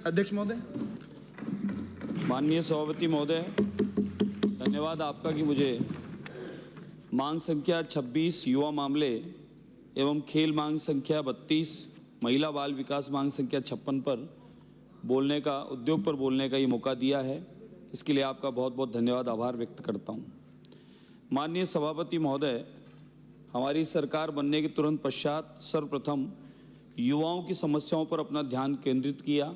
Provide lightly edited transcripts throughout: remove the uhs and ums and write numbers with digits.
अध्यक्ष महोदय। माननीय सभापति महोदय, धन्यवाद आपका कि मुझे मांग संख्या 26 युवा मामले एवं खेल मांग संख्या 32 महिला बाल विकास मांग संख्या 56 पर बोलने का उद्योग पर बोलने का ये मौका दिया है। इसके लिए आपका बहुत बहुत धन्यवाद, आभार व्यक्त करता हूँ। माननीय सभापति महोदय, हमारी सरकार बनने के तुरंत पश्चात सर्वप्रथम युवाओं की समस्याओं पर अपना ध्यान केंद्रित किया।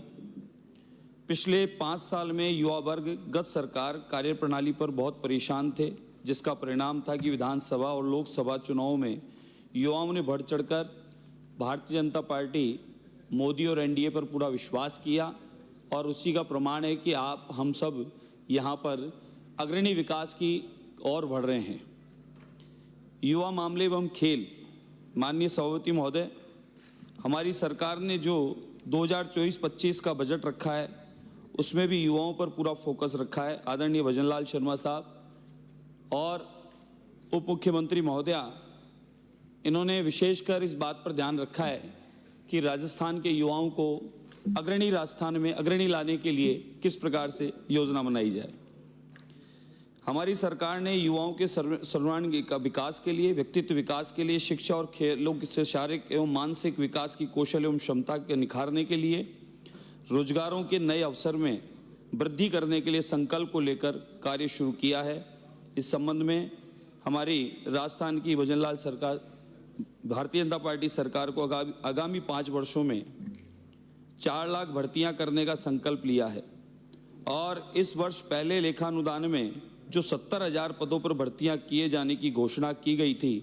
पिछले 5 साल में युवा वर्ग गत सरकार कार्यप्रणाली पर बहुत परेशान थे, जिसका परिणाम था कि विधानसभा और लोकसभा चुनावों में युवाओं ने बढ़ चढ़कर भारतीय जनता पार्टी, मोदी और एनडीए पर पूरा विश्वास किया और उसी का प्रमाण है कि हम सब यहाँ पर अग्रणी विकास की ओर बढ़ रहे हैं। युवा मामले एवं खेल, माननीय सभापति महोदय, हमारी सरकार ने जो 2024-25 का बजट रखा है उसमें भी युवाओं पर पूरा फोकस रखा है। आदरणीय भजनलाल शर्मा साहब और उप मुख्यमंत्री महोदया, इन्होंने विशेषकर इस बात पर ध्यान रखा है कि राजस्थान के युवाओं को अग्रणी राजस्थान में अग्रणी लाने के लिए किस प्रकार से योजना बनाई जाए। हमारी सरकार ने युवाओं के सर्वांगीण विकास के लिए, व्यक्तित्व विकास के लिए, शिक्षा और खेलों से शारीरिक एवं मानसिक विकास की कौशल एवं क्षमता के निखारने के लिए, रोजगारों के नए अवसर में वृद्धि करने के लिए संकल्प को लेकर कार्य शुरू किया है। इस संबंध में हमारी राजस्थान की भजनलाल सरकार, भारतीय जनता पार्टी सरकार को आगामी 5 वर्षों में 4 लाख भर्तियां करने का संकल्प लिया है और इस वर्ष पहले लेखानुदान में जो 70,000 पदों पर भर्तियां किए जाने की घोषणा की गई थी,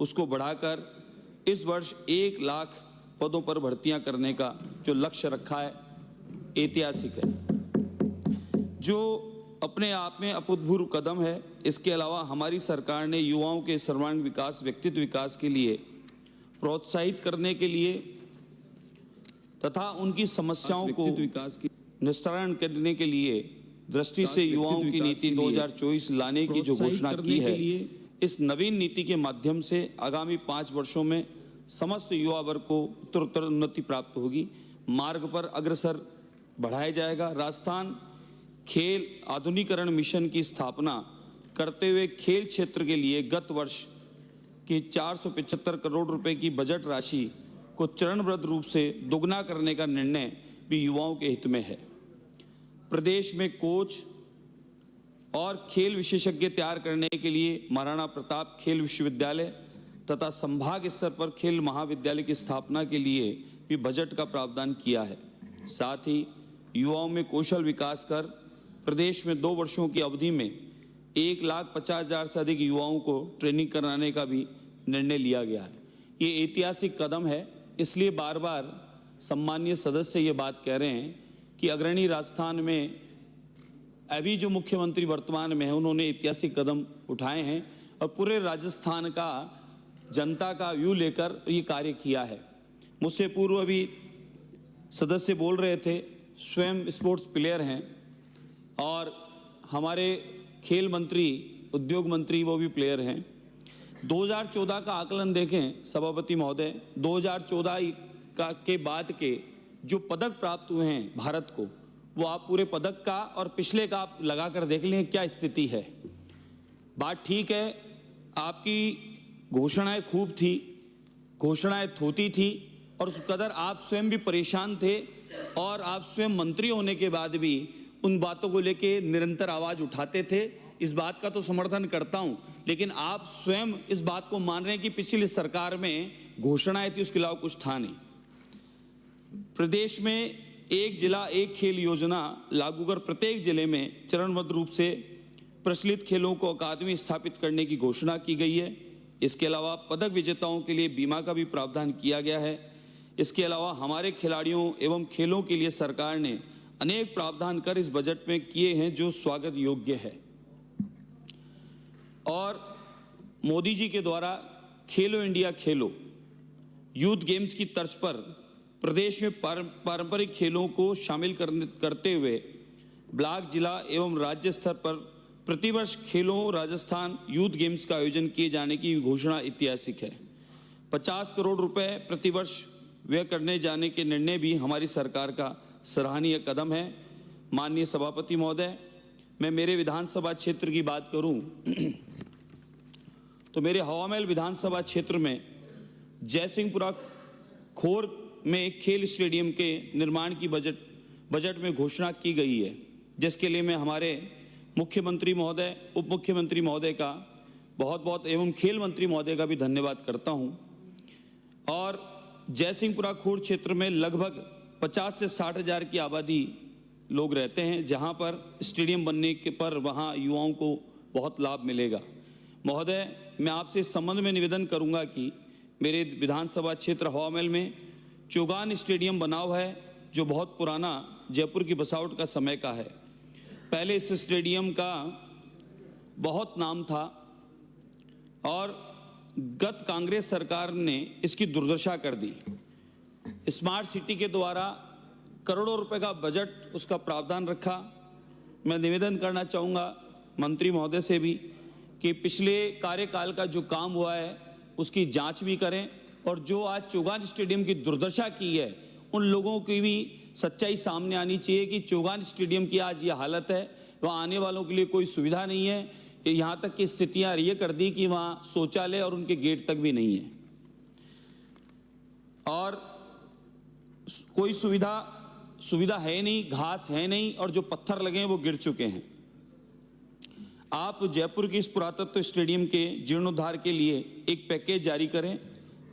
उसको बढ़ाकर इस वर्ष 1 लाख पदों पर भर्तियां करने का जो लक्ष्य रखा है, ऐतिहासिक है, जो अपने आप में अभूतपूर्व कदम है। इसके अलावा हमारी सरकार ने युवाओं के सर्वांगीण विकास, व्यक्तित्व विकास के लिए प्रोत्साहित करने के लिए तथा उनकी समस्याओं को विकास की निस्तारण करने के लिए दृष्टि से युवाओं की नीति 2024 लाने की जो घोषणा की है, इस नवीन नीति के माध्यम से आगामी 5 वर्षों में समस्त युवा वर्ग को उत्तरोत्तर उन्नति प्राप्त होगी, मार्ग पर अग्रसर बढ़ाया जाएगा। राजस्थान खेल आधुनिकीकरण मिशन की स्थापना करते हुए खेल क्षेत्र के लिए गत वर्ष की 475 करोड़ रुपए की बजट राशि को चरणबद्ध रूप से दोगुना करने का निर्णय भी युवाओं के हित में है। प्रदेश में कोच और खेल विशेषज्ञ तैयार करने के लिए महाराणा प्रताप खेल विश्वविद्यालय तथा संभाग स्तर पर खेल महाविद्यालय की स्थापना के लिए भी बजट का प्रावधान किया है। साथ ही युवाओं में कौशल विकास कर प्रदेश में 2 वर्षों की अवधि में 1,50,000 से अधिक युवाओं को ट्रेनिंग कराने का भी निर्णय लिया गया है। ये ऐतिहासिक कदम है, इसलिए बार बार सम्मानीय सदस्य ये बात कह रहे हैं कि अग्रणी राजस्थान में अभी जो मुख्यमंत्री वर्तमान में है, उन्होंने ऐतिहासिक कदम उठाए हैं और पूरे राजस्थान का जनता का व्यू लेकर ये कार्य किया है। मुझसे पूर्व अभी सदस्य बोल रहे थे, स्वयं स्पोर्ट्स प्लेयर हैं और हमारे खेल मंत्री, उद्योग मंत्री वो भी प्लेयर हैं। 2014 का आकलन देखें सभापति महोदय, 2014 के बाद के जो पदक प्राप्त हुए हैं भारत को, वो आप पूरे पदक का और पिछले का आप लगा कर देख लें क्या स्थिति है। बात ठीक है, आपकी घोषणाएं खूब थी, घोषणाएं थोती थी और उस कदर आप स्वयं भी परेशान थे और आप स्वयं मंत्री होने के बाद भी उन बातों को लेके निरंतर आवाज उठाते थे। इस बात का तो समर्थन करता हूं, लेकिन आप स्वयं इस बात को मान रहे हैं कि पिछली सरकार में घोषणाएं थी, उसके अलावा कुछ था नहीं। प्रदेश में 1 जिला 1 खेल योजना लागू कर प्रत्येक जिले में चरणबद्ध रूप से प्रचलित खेलों को अकादमी स्थापित करने की घोषणा की गई है। इसके अलावा पदक विजेताओं के लिए बीमा का भी प्रावधान किया गया है। इसके अलावा हमारे खिलाड़ियों एवं खेलों के लिए सरकार ने अनेक प्रावधान कर इस बजट में किए हैं जो स्वागत योग्य है। और मोदी जी के द्वारा खेलो इंडिया खेलो यूथ गेम्स की तर्ज पर प्रदेश में पारंपरिक खेलों को शामिल करते हुए ब्लॉक, जिला एवं राज्य स्तर पर प्रतिवर्ष खेलों राजस्थान यूथ गेम्स का आयोजन किए जाने की घोषणा ऐतिहासिक है। 50 करोड़ रुपए प्रतिवर्ष व्यय करने जाने के निर्णय भी हमारी सरकार का सराहनीय कदम है। माननीय सभापति महोदय, मैं मेरे विधानसभा क्षेत्र की बात करूं तो मेरे हवामहल विधानसभा क्षेत्र में जयसिंहपुरा खोर में एक खेल स्टेडियम के निर्माण की बजट में घोषणा की गई है, जिसके लिए मैं हमारे मुख्यमंत्री महोदय, उप मुख्यमंत्री महोदय का बहुत एवं खेल मंत्री महोदय का भी धन्यवाद करता हूं। और जयसिंहपुरा खोर क्षेत्र में लगभग 50 से 60 हज़ार की आबादी लोग रहते हैं, जहां पर स्टेडियम बनने के पर वहां युवाओं को बहुत लाभ मिलेगा। महोदय, मैं आपसे इस संबंध में निवेदन करूंगा कि मेरे विधानसभा क्षेत्र हवामहल में चौगान स्टेडियम बना हुआ है, जो बहुत पुराना जयपुर की बसावट का समय का है। पहले इस स्टेडियम का बहुत नाम था और गत कांग्रेस सरकार ने इसकी दुर्दशा कर दी। स्मार्ट सिटी के द्वारा करोड़ों रुपए का बजट उसका प्रावधान रखा। मैं निवेदन करना चाहूँगा मंत्री महोदय से भी कि पिछले कार्यकाल का जो काम हुआ है उसकी जांच भी करें, और जो आज चौगान स्टेडियम की दुर्दशा की है उन लोगों की भी सच्चाई सामने आनी चाहिए कि चौगान स्टेडियम की आज ये हालत है, वहाँ आने वालों के लिए कोई सुविधा नहीं है। यहाँ तक की स्थितियाँ ये कर दी कि वहाँ शौचालय और उनके गेट तक भी नहीं है और कोई सुविधा है नहीं, घास है नहीं, और जो पत्थर लगे हैं वो गिर चुके हैं। आप जयपुर के इस पुरातत्व स्टेडियम के जीर्णोद्धार के लिए एक पैकेज जारी करें,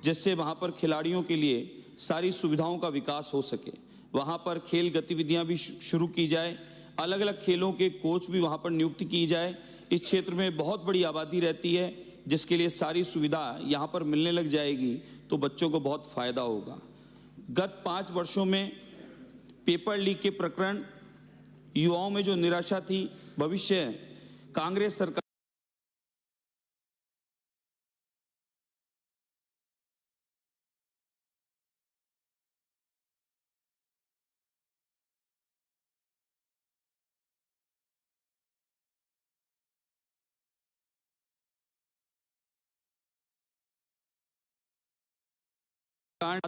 जिससे वहाँ पर खिलाड़ियों के लिए सारी सुविधाओं का विकास हो सके। वहाँ पर खेल गतिविधियाँ भी शुरू की जाए, अलग अलग खेलों के कोच भी वहाँ पर नियुक्त की जाए। इस क्षेत्र में बहुत बड़ी आबादी रहती है, जिसके लिए सारी सुविधा यहाँ पर मिलने लग जाएगी तो बच्चों को बहुत फायदा होगा। गत 5 वर्षों में पेपर लीक के प्रकरण, युवाओं में जो निराशा थी, भविष्य कांग्रेस सरकार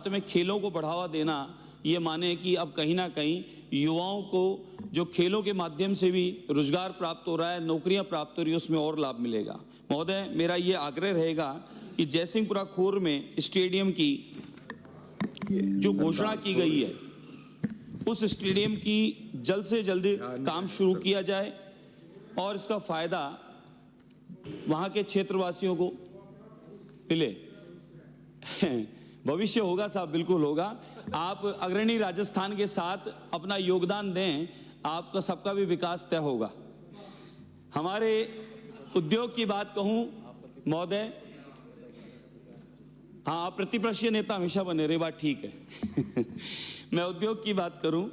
में खेलों को बढ़ावा देना, ये माने कि अब कहीं ना कहीं युवाओं को जो खेलों के माध्यम से भी रोजगार प्राप्त हो रहा है, नौकरियां प्राप्त हो रही है, उसमें और लाभ मिलेगा। महोदय, मेरा ये आग्रह रहेगा कि जयसिंहपुरा खोर में स्टेडियम की जो घोषणा की गई है, उस स्टेडियम की जल्द से जल्द काम शुरू किया जाए और इसका फायदा वहां के क्षेत्रवासियों को मिले। भविष्य होगा साहब, बिल्कुल होगा। आप अग्रणी राजस्थान के साथ अपना योगदान दें, आपका सबका भी विकास तय होगा। हमारे उद्योग की बात कहूं महोदय, हाँ, प्रतिपक्ष नेता हमेशा बने रहे, बात ठीक है। मैं उद्योग की बात करूं,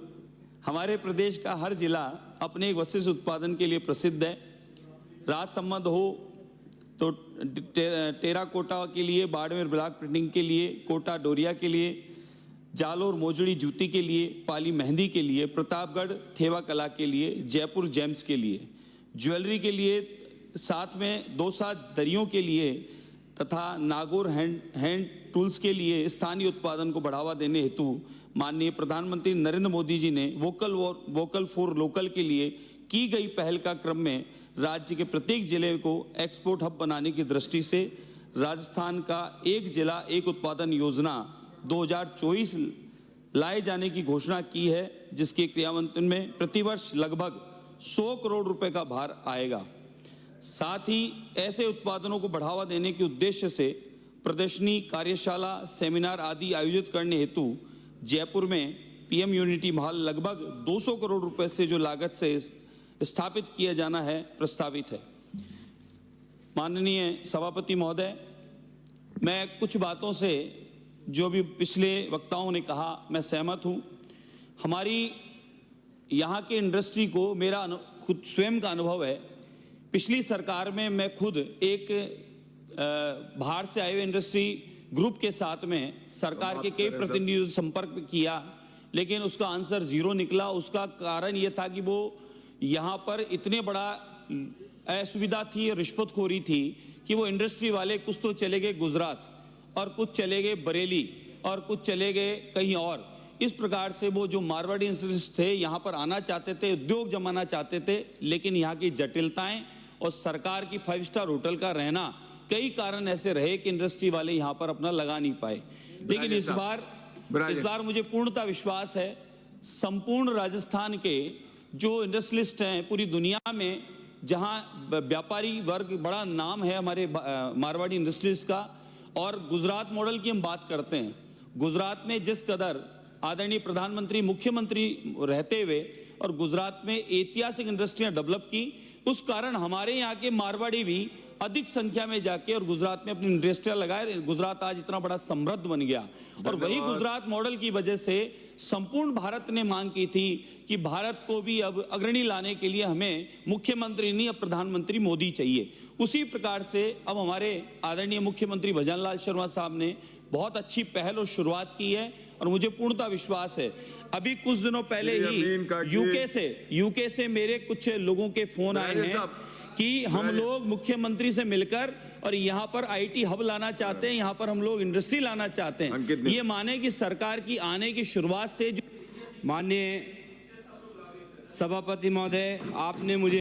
हमारे प्रदेश का हर जिला अपने एक विशिष्ट उत्पादन के लिए प्रसिद्ध है। राजसमंद हो तो टेराकोटा के लिए, बाड़मेर ब्लॉक प्रिंटिंग के लिए, कोटा डोरिया के लिए, जालोर मोजड़ी जूती के लिए, पाली मेहंदी के लिए, प्रतापगढ़ थेवा कला के लिए, जयपुर जेम्स के लिए, ज्वेलरी के लिए, साथ में 2 दरियों के लिए तथा नागौर हैंड टूल्स के लिए स्थानीय उत्पादन को बढ़ावा देने हेतु माननीय प्रधानमंत्री नरेंद्र मोदी जी ने वोकल फॉर लोकल के लिए की गई पहल का क्रम में राज्य के प्रत्येक जिले को एक्सपोर्ट हब बनाने की दृष्टि से राजस्थान का एक जिला एक उत्पादन योजना 2024 लाए जाने की घोषणा की है, जिसके क्रियान्वयन में प्रतिवर्ष लगभग 100 करोड़ रुपए का भार आएगा। साथ ही ऐसे उत्पादनों को बढ़ावा देने के उद्देश्य से प्रदर्शनी, कार्यशाला, सेमिनार आदि आयोजित करने हेतु जयपुर में पीएम यूनिटी मॉल लगभग 200 करोड़ रुपए से जो लागत से स्थापित किया जाना है, प्रस्तावित है। माननीय सभापति महोदय, मैं कुछ बातों से जो भी पिछले वक्ताओं ने कहा मैं सहमत हूं। हमारी यहाँ के इंडस्ट्री को मेरा खुद स्वयं का अनुभव है। पिछली सरकार में मैं खुद एक बाहर से आए हुए इंडस्ट्री ग्रुप के साथ में सरकार के कई प्रतिनिधियों से संपर्क किया, लेकिन उसका आंसर 0 निकला। उसका कारण यह था कि वो यहाँ पर इतने बड़ा असुविधा थी, रिश्वतखोरी थी कि वो इंडस्ट्री वाले कुछ तो चले गए गुजरात और कुछ चले गए बरेली और कुछ चले गए कहीं और। इस प्रकार से वो जो मारवाड़ी इंडस्ट्रिस्ट थे यहाँ पर आना चाहते थे, उद्योग जमाना चाहते थे, लेकिन यहाँ की जटिलताएं और सरकार की 5 स्टार होटल का रहना, कई कारण ऐसे रहे कि इंडस्ट्री वाले यहाँ पर अपना लगा नहीं पाए। लेकिन इस बार मुझे पूर्णतः विश्वास है, संपूर्ण राजस्थान के जो इंडस्ट्रियलिस्ट हैं पूरी दुनिया में, जहाँ व्यापारी वर्ग बड़ा नाम है हमारे मारवाड़ी इंडस्ट्रीज का, और गुजरात मॉडल की हम बात करते हैं, गुजरात में जिस कदर आदरणीय प्रधानमंत्री मुख्यमंत्री रहते हुए और गुजरात में ऐतिहासिक इंडस्ट्रियां डेवलप की, उस कारण हमारे यहाँ के मारवाड़ी भी अधिक संख्या में जाके और गुजरात में अपनी इंडस्ट्रिया लगाए। गुजरात आज इतना बड़ा समृद्ध बन गया, और वही गुजरात मॉडल की वजह से संपूर्ण भारत ने मांग की थी कि भारत को भी अब अग्रणी लाने के लिए हमें मुख्यमंत्री नहीं, अब प्रधानमंत्री मोदी चाहिए। उसी प्रकार से अब हमारे आदरणीय मुख्यमंत्री भजनलाल शर्मा साहब ने बहुत अच्छी पहल और शुरुआत की है, और मुझे पूर्णतः विश्वास है। अभी कुछ दिनों पहले ही यूके से मेरे कुछ लोगों के फोन आए हैं कि हम लोग मुख्यमंत्री से मिलकर और यहाँ पर आईटी हब लाना चाहते हैं, यहाँ पर हम लोग इंडस्ट्री लाना चाहते हैं। ये माने कि सरकार की आने की शुरुआत से जो माननीय सभापति महोदय, आपने मुझे